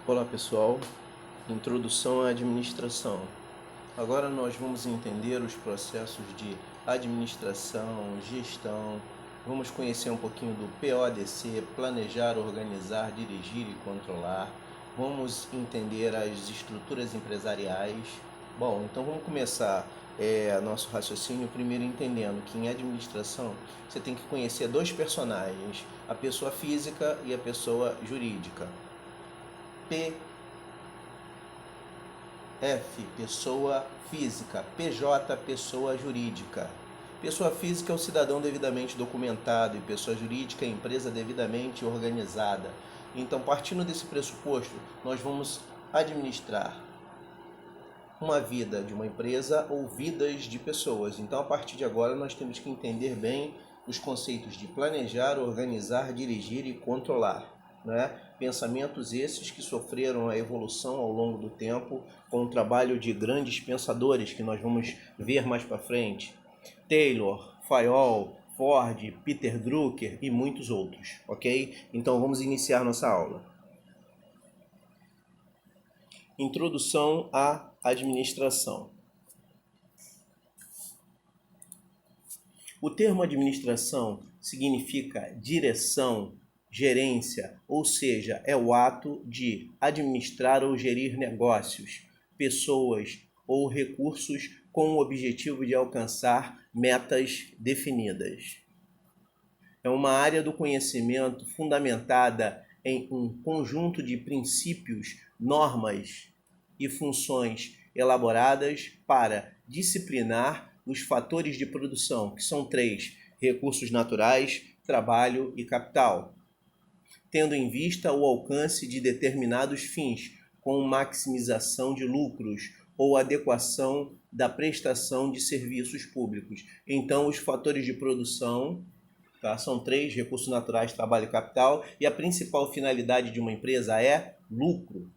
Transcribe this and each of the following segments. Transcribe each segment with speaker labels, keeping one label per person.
Speaker 1: Olá pessoal, introdução à administração. Agora nós vamos entender os processos de administração, gestão, vamos conhecer um pouquinho do PODC, planejar, organizar, dirigir e controlar, vamos entender as estruturas empresariais. Bom, então vamos começar nosso raciocínio primeiro entendendo que em administração você tem que conhecer dois personagens, a pessoa física e a pessoa jurídica. F, pessoa física. PJ, pessoa jurídica. Pessoa física é o cidadão devidamente documentado e pessoa jurídica é a empresa devidamente organizada. Então, partindo desse pressuposto, nós vamos administrar uma vida de uma empresa ou vidas de pessoas. Então, a partir de agora, nós temos que entender bem os conceitos de planejar, organizar, dirigir e controlar. Né? Pensamentos esses que sofreram a evolução ao longo do tempo com o trabalho de grandes pensadores que nós vamos ver mais para frente. Taylor, Fayol, Ford, Peter Drucker e muitos outros, ok? Então vamos iniciar nossa aula. Introdução à administração. O termo administração significa direção, gerência, ou seja, é o ato de administrar ou gerir negócios, pessoas ou recursos com o objetivo de alcançar metas definidas. É uma área do conhecimento fundamentada em um conjunto de princípios, normas e funções elaboradas para disciplinar os fatores de produção, que são 3: recursos naturais, trabalho e capital, tendo em vista o alcance de determinados fins, com maximização de lucros ou adequação da prestação de serviços públicos. Então, os fatores de produção, tá, são 3: recursos naturais, trabalho e capital, e a principal finalidade de uma empresa é lucro.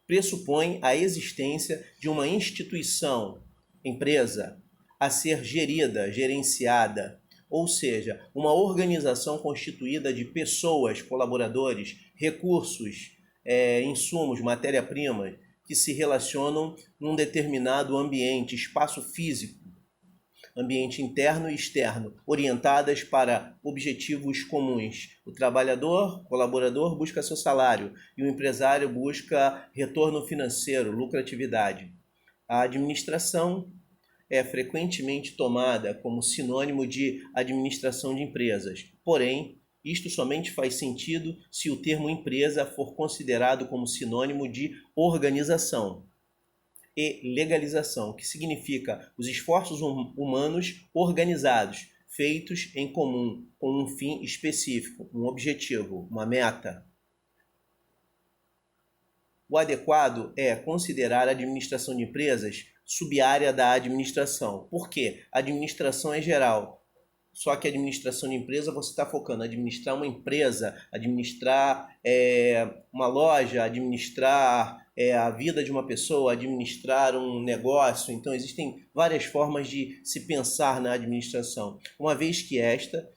Speaker 1: Pressupõe a existência de uma instituição, empresa, a ser gerida, gerenciada, ou seja, uma organização constituída de pessoas, colaboradores, recursos, insumos, matéria-prima, que se relacionam num determinado ambiente, espaço físico, ambiente interno e externo, orientadas para objetivos comuns. O trabalhador, colaborador, busca seu salário e o empresário busca retorno financeiro, lucratividade. A administração é frequentemente tomada como sinônimo de administração de empresas. Porém, isto somente faz sentido se o termo empresa for considerado como sinônimo de organização e legalização, que significa os esforços humanos organizados, feitos em comum, com um fim específico, um objetivo, uma meta. O adequado é considerar a administração de empresas sub-área da administração. Por quê? A administração é geral. Só que a administração de empresa você está focando em administrar uma empresa, administrar uma loja, administrar a vida de uma pessoa, administrar um negócio. Então existem várias formas de se pensar na administração. Uma vez que esta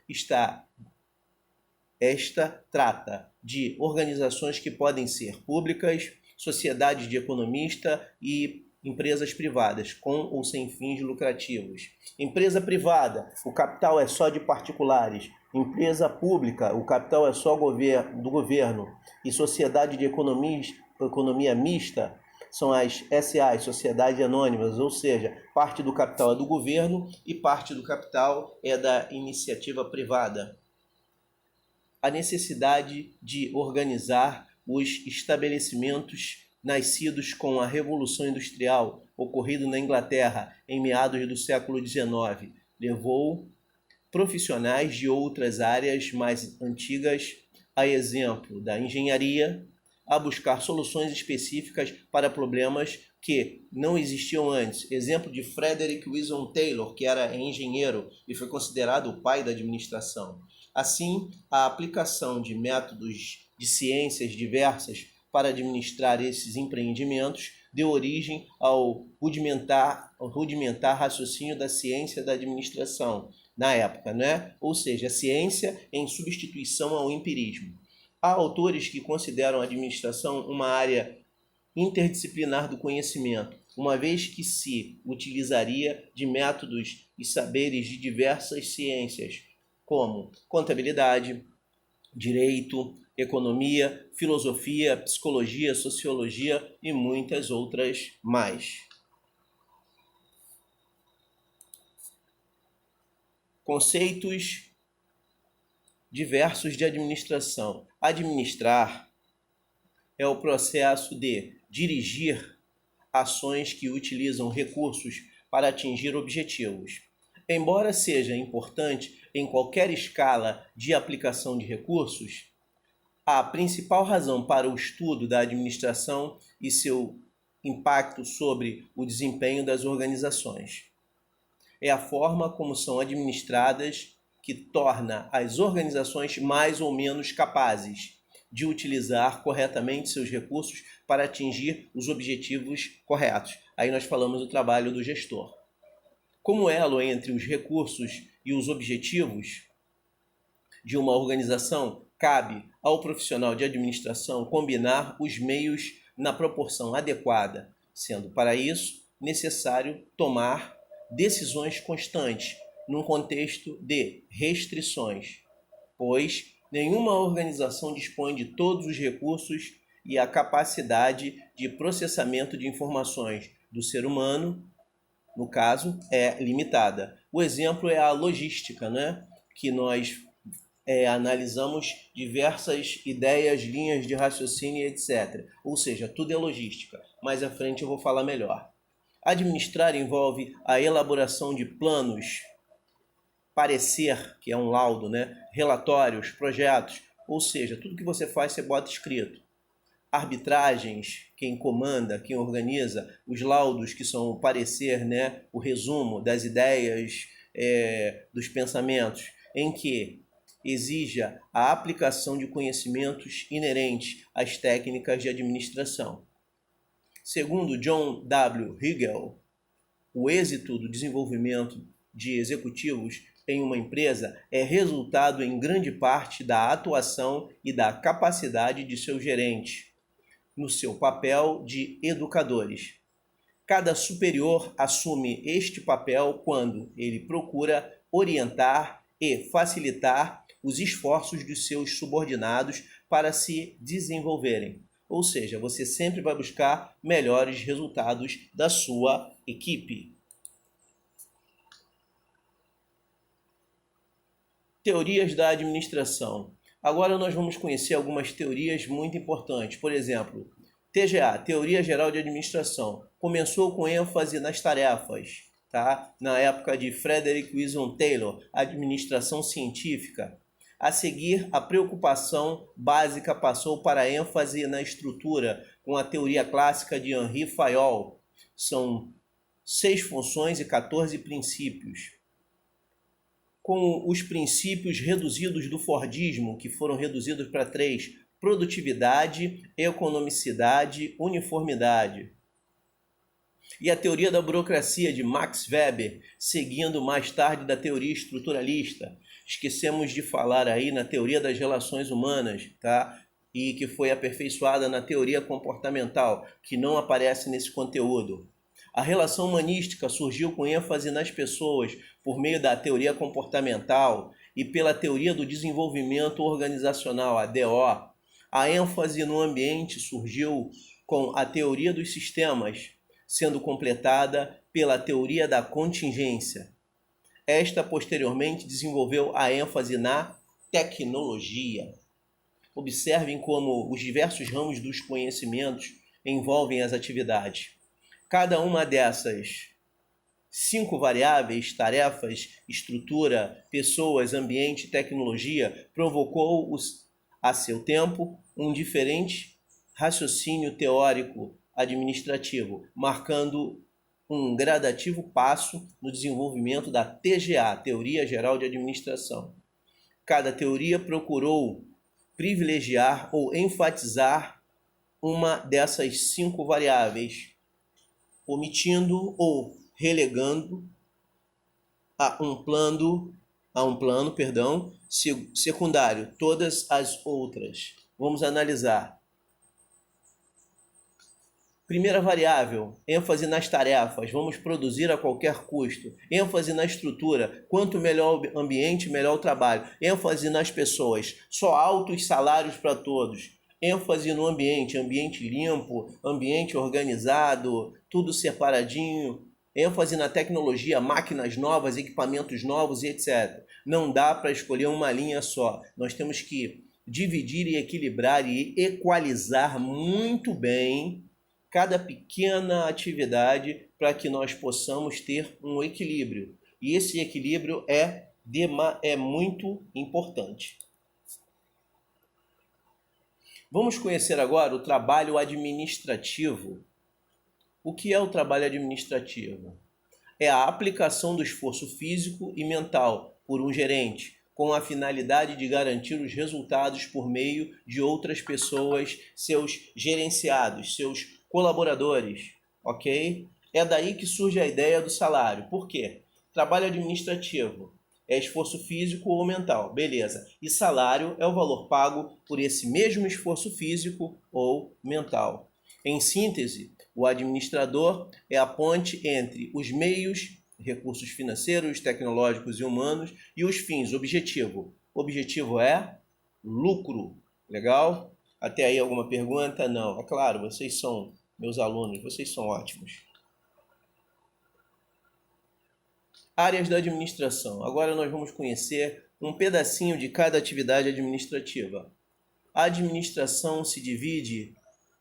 Speaker 1: trata de organizações que podem ser públicas, sociedades de economista e empresas privadas, com ou sem fins lucrativos. Empresa privada, o capital é só de particulares. Empresa pública, o capital é só do governo. E sociedade de economia mista são as SAs, sociedades anônimas, ou seja, parte do capital é do governo e parte do capital é da iniciativa privada. A necessidade de organizar os estabelecimentos nascidos com a Revolução Industrial, ocorrido na Inglaterra em meados do século XIX, levou profissionais de outras áreas mais antigas, a exemplo da engenharia, a buscar soluções específicas para problemas que não existiam antes. Exemplo de Frederick Wilson Taylor, que era engenheiro e foi considerado o pai da administração. Assim, a aplicação de métodos de ciências diversas para administrar esses empreendimentos deu origem ao rudimentar raciocínio da ciência da administração na época, né? Ou seja, a ciência em substituição ao empirismo. Há autores que consideram a administração uma área interdisciplinar do conhecimento, uma vez que se utilizaria de métodos e saberes de diversas ciências, como contabilidade, direito, economia, filosofia, psicologia, sociologia e muitas outras mais. Conceitos diversos de administração. Administrar é o processo de dirigir ações que utilizam recursos para atingir objetivos. Embora seja importante em qualquer escala de aplicação de recursos, a principal razão para o estudo da administração e seu impacto sobre o desempenho das organizações é a forma como são administradas que torna as organizações mais ou menos capazes de utilizar corretamente seus recursos para atingir os objetivos corretos. Aí nós falamos do trabalho do gestor. Como elo entre os recursos e os objetivos de uma organização, cabe ao profissional de administração combinar os meios na proporção adequada, sendo para isso necessário tomar decisões constantes num contexto de restrições, pois nenhuma organização dispõe de todos os recursos e a capacidade de processamento de informações do ser humano, no caso, é limitada. O exemplo é a logística, né? Que nós analisamos diversas ideias, linhas de raciocínio, etc. Ou seja, tudo é logística. Mais à frente eu vou falar melhor. Administrar envolve a elaboração de planos, parecer, que é um laudo, né? Relatórios, projetos, ou seja, tudo que você faz você bota escrito. Arbitragens, quem comanda, quem organiza, os laudos, que são o parecer, né? O resumo das ideias, dos pensamentos, em que exija a aplicação de conhecimentos inerentes às técnicas de administração. Segundo John W. Hegel, o êxito do desenvolvimento de executivos em uma empresa é resultado em grande parte da atuação e da capacidade de seus gerentes, no seu papel de educadores. Cada superior assume este papel quando ele procura orientar e facilitar os esforços dos seus subordinados para se desenvolverem. Ou seja, você sempre vai buscar melhores resultados da sua equipe. Teorias da administração. Agora nós vamos conhecer algumas teorias muito importantes. Por exemplo, TGA, Teoria Geral de Administração, começou com ênfase nas tarefas, tá? Na época de Frederick Wilson Taylor, Administração Científica. A seguir, a preocupação básica passou para a ênfase na estrutura, com a teoria clássica de Henri Fayol. São 6 funções e 14 princípios. Com os princípios reduzidos do Fordismo, que foram reduzidos para 3, produtividade, economicidade, uniformidade. E a teoria da burocracia de Max Weber, seguindo mais tarde da teoria estruturalista. Esquecemos de falar aí na teoria das relações humanas, tá? E que foi aperfeiçoada na teoria comportamental, que não aparece nesse conteúdo. A relação humanística surgiu com ênfase nas pessoas por meio da teoria comportamental e pela teoria do desenvolvimento organizacional, a DO. A ênfase no ambiente surgiu com a teoria dos sistemas, sendo completada pela teoria da contingência. Esta, posteriormente, desenvolveu a ênfase na tecnologia. Observem como os diversos ramos dos conhecimentos envolvem as atividades. Cada uma dessas 5 variáveis, tarefas, estrutura, pessoas, ambiente, tecnologia, provocou a seu tempo um diferente raciocínio teórico administrativo, marcando um gradativo passo no desenvolvimento da TGA, Teoria Geral de Administração. Cada teoria procurou privilegiar ou enfatizar uma dessas 5 variáveis, omitindo ou relegando a um plano secundário todas as outras. Vamos analisar. Primeira variável, ênfase nas tarefas, vamos produzir a qualquer custo. Ênfase na estrutura, quanto melhor o ambiente, melhor o trabalho. Ênfase nas pessoas, só altos salários para todos. Ênfase no ambiente, ambiente limpo, ambiente organizado, tudo separadinho. Ênfase na tecnologia, máquinas novas, equipamentos novos e etc. Não dá para escolher uma linha só. Nós temos que dividir e equilibrar e equalizar muito bem cada pequena atividade para que nós possamos ter um equilíbrio. E esse equilíbrio é muito importante. Vamos conhecer agora o trabalho administrativo. O que é o trabalho administrativo? É a aplicação do esforço físico e mental por um gerente, com a finalidade de garantir os resultados por meio de outras pessoas, seus gerenciados, seus colaboradores, ok? É daí que surge a ideia do salário. Por quê? Trabalho administrativo é esforço físico ou mental, beleza. E salário é o valor pago por esse mesmo esforço físico ou mental. Em síntese, o administrador é a ponte entre os meios, recursos financeiros, tecnológicos e humanos, e os fins, objetivo. O objetivo é lucro. Legal? Até aí alguma pergunta? Não. É claro, vocês são meus alunos, vocês são ótimos. Áreas da administração. Agora nós vamos conhecer um pedacinho de cada atividade administrativa. A administração se divide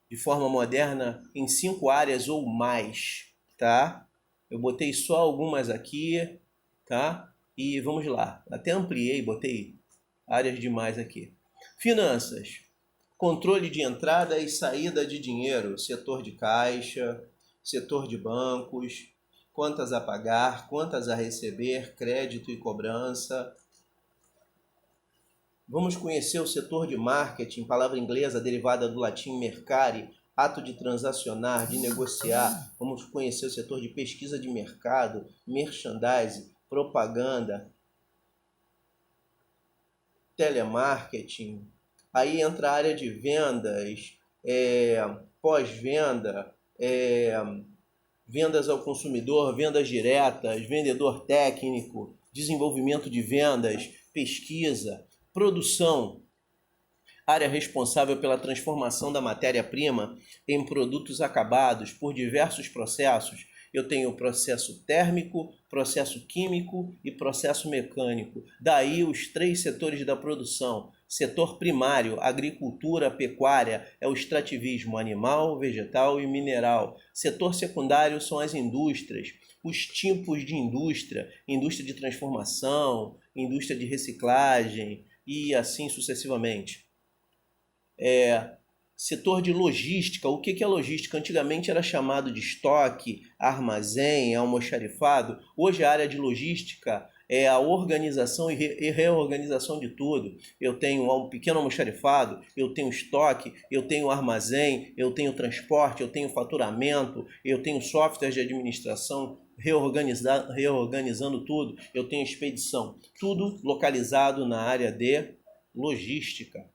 Speaker 1: de forma moderna em 5 áreas ou mais, tá? Eu botei só algumas aqui, tá? E vamos lá. Até ampliei, botei áreas demais aqui. Finanças. Controle de entrada e saída de dinheiro, setor de caixa, setor de bancos, contas a pagar, contas a receber, crédito e cobrança. Vamos conhecer o setor de marketing, palavra inglesa derivada do latim mercare, ato de transacionar, de negociar. Vamos conhecer o setor de pesquisa de mercado, merchandising, propaganda, telemarketing. Aí entra a área de vendas, pós-venda, vendas ao consumidor, vendas diretas, vendedor técnico, desenvolvimento de vendas, pesquisa, produção, área responsável pela transformação da matéria-prima em produtos acabados por diversos processos. Eu tenho o processo térmico, processo químico e processo mecânico. Daí os 3 setores da produção. Setor primário, agricultura, pecuária, é o extrativismo animal, vegetal e mineral. Setor secundário são as indústrias, os tipos de indústria, indústria de transformação, indústria de reciclagem e assim sucessivamente. Setor de logística. O que é logística? Antigamente era chamado de estoque, armazém, almoxarifado. Hoje a área de logística é a organização e reorganização de tudo. Eu tenho um pequeno almoxarifado, eu tenho estoque, eu tenho armazém, eu tenho transporte, eu tenho faturamento, eu tenho software de administração reorganizando tudo, eu tenho expedição. Tudo localizado na área de logística.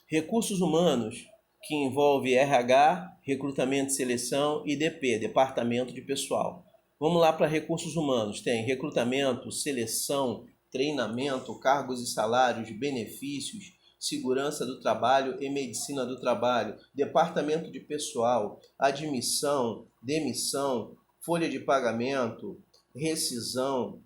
Speaker 1: Recursos humanos, que envolve RH, recrutamento e seleção, e DP, Departamento de Pessoal. Vamos lá para recursos humanos. Tem recrutamento, seleção, treinamento, cargos e salários, benefícios, segurança do trabalho e medicina do trabalho. Departamento de Pessoal, admissão, demissão, folha de pagamento, rescisão,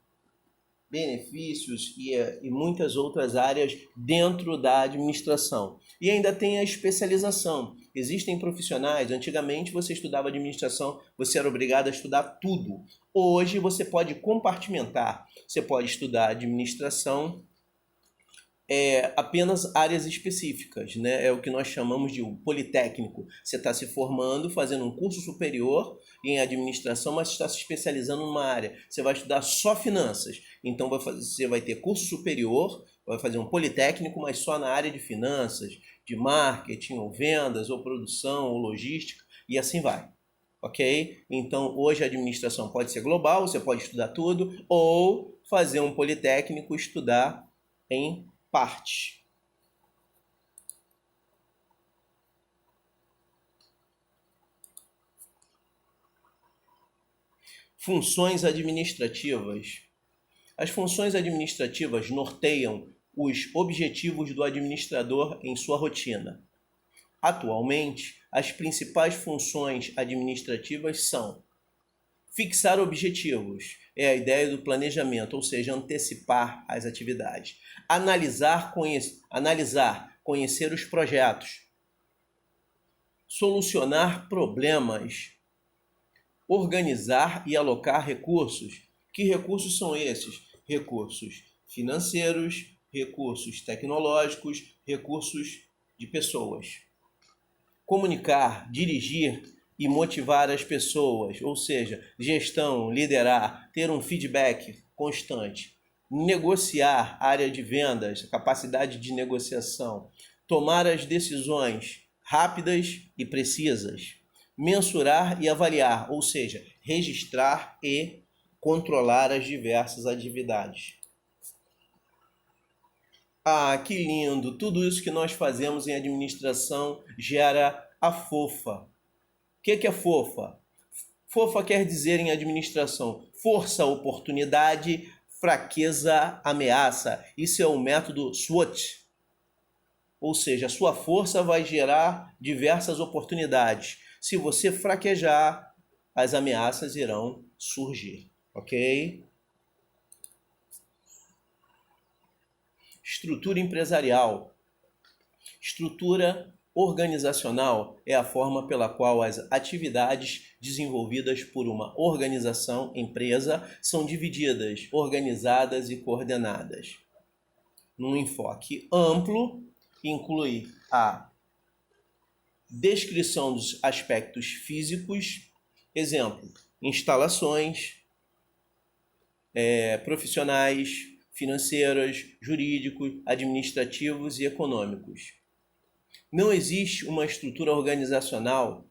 Speaker 1: benefícios e muitas outras áreas dentro da administração. E ainda tem a especialização. Existem profissionais, antigamente você estudava administração, você era obrigado a estudar tudo. Hoje você pode compartimentar, você pode estudar administração, apenas áreas específicas, né? É o que nós chamamos de politécnico. Você está se formando, fazendo um curso superior em administração, mas está se especializando numa área. Você vai estudar só finanças, então você vai ter curso superior, vai fazer um politécnico, mas só na área de finanças, de marketing, ou vendas, ou produção, ou logística, e assim vai. Ok? Então, hoje a administração pode ser global, você pode estudar tudo, ou fazer um politécnico, estudar em parte. Funções administrativas. As funções administrativas norteiam os objetivos do administrador em sua rotina. Atualmente, as principais funções administrativas são: fixar objetivos, é a ideia do planejamento, ou seja, antecipar as atividades. Analisar, conhecer os projetos. Solucionar problemas. Organizar e alocar recursos. Que recursos são esses? Recursos financeiros, recursos tecnológicos, recursos de pessoas. Comunicar, dirigir e motivar as pessoas, ou seja, gestão, liderar, ter um feedback constante. Negociar, área de vendas, capacidade de negociação. Tomar as decisões rápidas e precisas. Mensurar e avaliar, ou seja, registrar e controlar as diversas atividades. Ah, que lindo! Tudo isso que nós fazemos em administração gera a FOFA. O que é FOFA? FOFA quer dizer em administração força, oportunidade, fraqueza, ameaça. Isso é o método SWOT. Ou seja, a sua força vai gerar diversas oportunidades. Se você fraquejar, as ameaças irão surgir. Ok? Estrutura empresarial. Estrutura organizacional é a forma pela qual as atividades desenvolvidas por uma organização, empresa, são divididas, organizadas e coordenadas. Num enfoque amplo, inclui a descrição dos aspectos físicos, exemplo, instalações, profissionais, financeiras, jurídicos, administrativos e econômicos. Não existe uma estrutura organizacional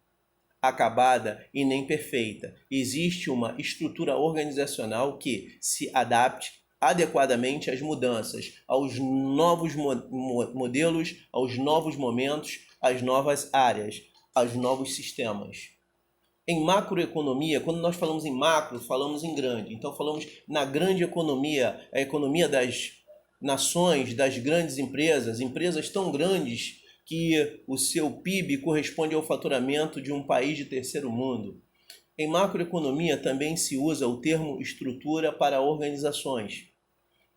Speaker 1: acabada e nem perfeita. Existe uma estrutura organizacional que se adapte adequadamente às mudanças, aos novos modelos, aos novos momentos, às novas áreas, aos novos sistemas. Em macroeconomia, quando nós falamos em macro, falamos em grande. Então falamos na grande economia, a economia das nações, das grandes empresas, empresas tão grandes que o seu PIB corresponde ao faturamento de um país de terceiro mundo. Em macroeconomia também se usa o termo estrutura para organizações,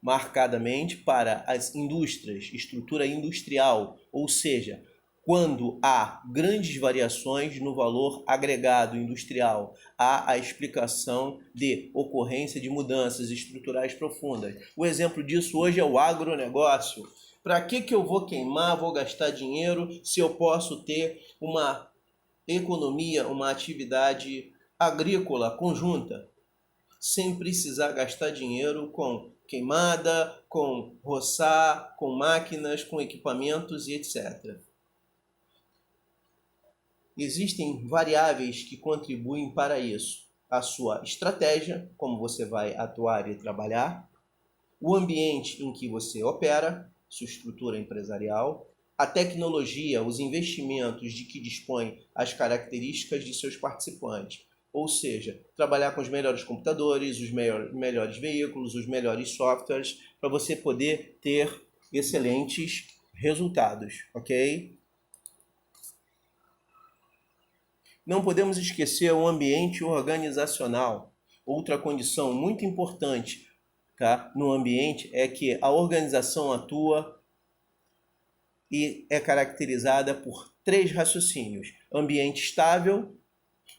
Speaker 1: marcadamente para as indústrias, estrutura industrial, ou seja, quando há grandes variações no valor agregado industrial, há a explicação de ocorrência de mudanças estruturais profundas. O exemplo disso hoje é o agronegócio. Para que eu vou queimar, vou gastar dinheiro, se eu posso ter uma economia, uma atividade agrícola conjunta, sem precisar gastar dinheiro com queimada, com roçar, com máquinas, com equipamentos e etc. Existem variáveis que contribuem para isso. A sua estratégia, como você vai atuar e trabalhar, o ambiente em que você opera, sua estrutura empresarial, a tecnologia, os investimentos de que dispõe, as características de seus participantes. Ou seja, trabalhar com os melhores computadores, os melhores veículos, os melhores softwares, para você poder ter excelentes resultados, ok? Não podemos esquecer o ambiente organizacional. Outra condição muito importante, tá, no ambiente é que a organização atua e é caracterizada por 3 raciocínios. Ambiente estável,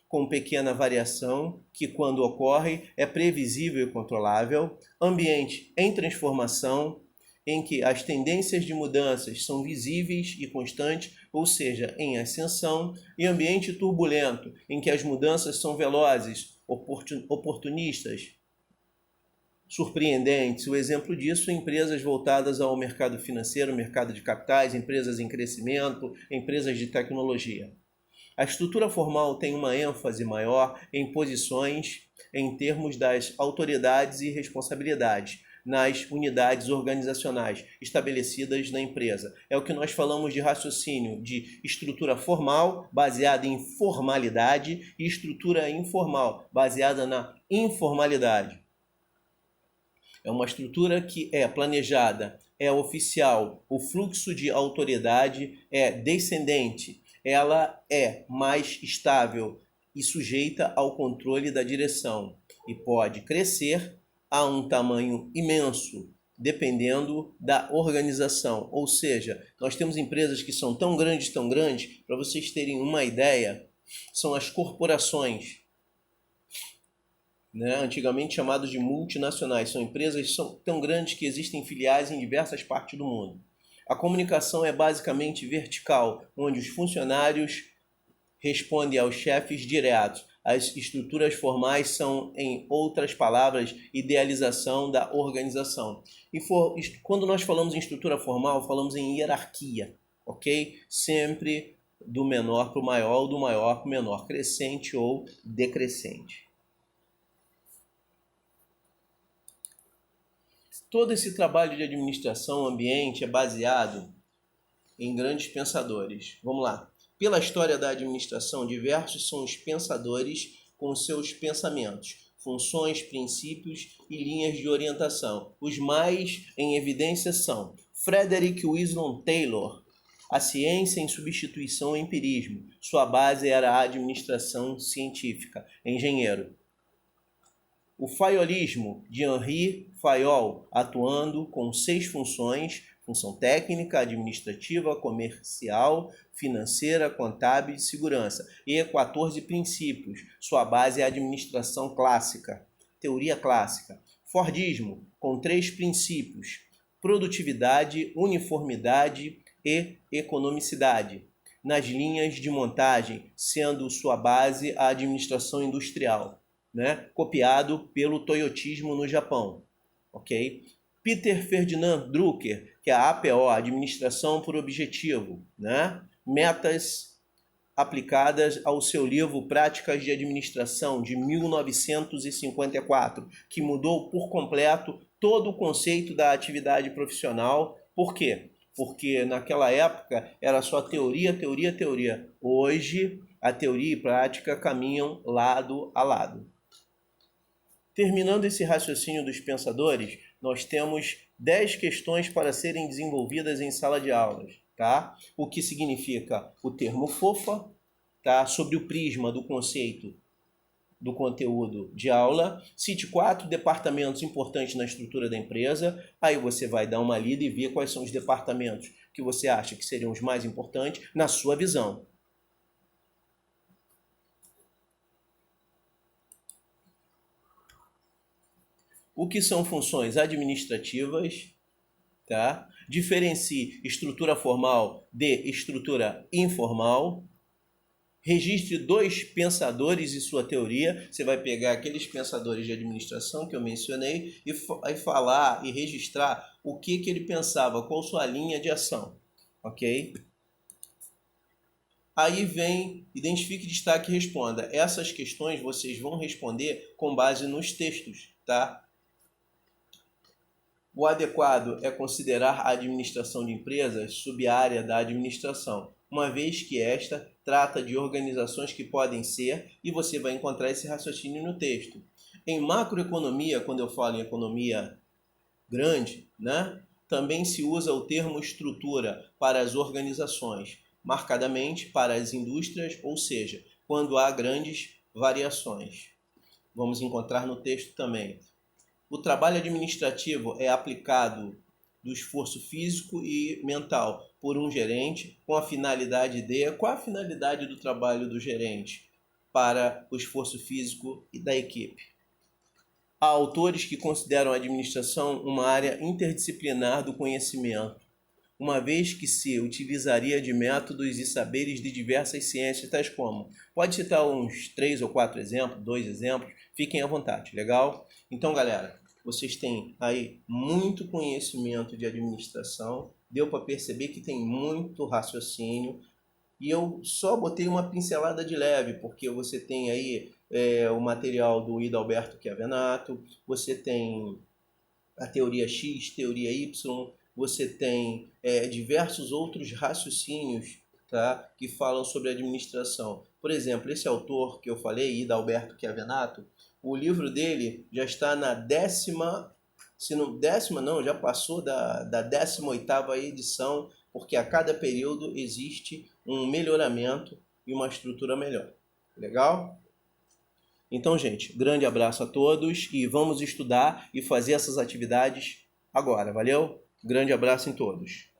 Speaker 1: com pequena variação, que quando ocorre é previsível e controlável. Ambiente em transformação, em que as tendências de mudanças são visíveis e constantes, ou seja, em ascensão. E ambiente turbulento, em que as mudanças são velozes, oportunistas, surpreendentes. O exemplo disso é empresas voltadas ao mercado financeiro, mercado de capitais, empresas em crescimento, empresas de tecnologia. A estrutura formal tem uma ênfase maior em posições em termos das autoridades e responsabilidades. nas unidades organizacionais estabelecidas na empresa. É o que nós falamos de raciocínio de estrutura formal, baseada em formalidade, e estrutura informal, baseada na informalidade. É uma estrutura que é planejada, é oficial, o fluxo de autoridade é descendente, ela é mais estável e sujeita ao controle da direção e pode crescer a um tamanho imenso, dependendo da organização. Ou seja, nós temos empresas que são tão grandes, para vocês terem uma ideia, são as corporações, né? Antigamente chamadas de multinacionais. São empresas que são tão grandes que existem filiais em diversas partes do mundo. A comunicação é basicamente vertical, onde os funcionários respondem aos chefes diretos. As estruturas formais são, em outras palavras, idealização da organização. E quando nós falamos em estrutura formal, falamos em hierarquia, ok? Sempre do menor para o maior ou do maior para o menor, crescente ou decrescente. Todo esse trabalho de administração ambiente é baseado em grandes pensadores. Vamos lá. Pela história da administração, diversos são os pensadores com seus pensamentos, funções, princípios e linhas de orientação. Os mais em evidência são Frederick Winslow Taylor, A Ciência em Substituição ao Empirismo. Sua base era a administração científica, engenheiro. O faiolismo, de Henri Fayol, atuando com 6 funções: função técnica, administrativa, comercial, financeira, contábil e de segurança, e 14 princípios. Sua base é a administração clássica, teoria clássica. Fordismo, com 3 princípios: produtividade, uniformidade e economicidade. Nas linhas de montagem, sendo sua base a administração industrial, né? Copiado pelo toyotismo no Japão. Ok? Peter Ferdinand Drucker, que é a APO, Administração por Objetivo, né? Metas aplicadas ao seu livro Práticas de Administração, de 1954, que mudou por completo todo o conceito da atividade profissional. Por quê? Porque naquela época era só teoria, teoria, teoria. Hoje, a teoria e a prática caminham lado a lado. Terminando esse raciocínio dos pensadores, nós temos 10 questões para serem desenvolvidas em sala de aulas, tá? O que significa o termo FOFA, tá? Sobre o prisma do conceito do conteúdo de aula. Cite 4 departamentos importantes na estrutura da empresa. Aí você vai dar uma lida e ver quais são os departamentos que você acha que seriam os mais importantes na sua visão. O que são funções administrativas, tá? Diferencie estrutura formal de estrutura informal. Registre 2 pensadores e sua teoria. Você vai pegar aqueles pensadores de administração que eu mencionei e falar e registrar o que ele pensava, qual sua linha de ação, ok? Aí vem, identifique, destaque e responda. Essas questões vocês vão responder com base nos textos, tá? O adequado é considerar a administração de empresas sub-área da administração, uma vez que esta trata de organizações que podem ser, e você vai encontrar esse raciocínio no texto. Em macroeconomia, quando eu falo em economia grande, né, também se usa o termo estrutura para as organizações, marcadamente para as indústrias, ou seja, quando há grandes variações. Vamos encontrar no texto também. O trabalho administrativo é aplicado do esforço físico e mental por um gerente com a finalidade de... Qual a finalidade do trabalho do gerente para o esforço físico e da equipe? Há autores que consideram a administração uma área interdisciplinar do conhecimento, uma vez que se utilizaria de métodos e saberes de diversas ciências, tais como... Pode citar uns 3 ou 4 exemplos, 2 exemplos, fiquem à vontade, legal? Então, galera, vocês têm aí muito conhecimento de administração, deu para perceber que tem muito raciocínio, e eu só botei uma pincelada de leve, porque você tem aí o material do Hidalberto Chiavenato, você tem a teoria X, teoria Y, você tem diversos outros raciocínios, tá, que falam sobre administração. Por exemplo, esse autor que eu falei, Hidalberto Chiavenato, o livro dele já está na décima não, já passou da 18ª edição, porque a cada período existe um melhoramento e uma estrutura melhor. Legal? Então, gente, grande abraço a todos e vamos estudar e fazer essas atividades agora, valeu? Grande abraço em todos.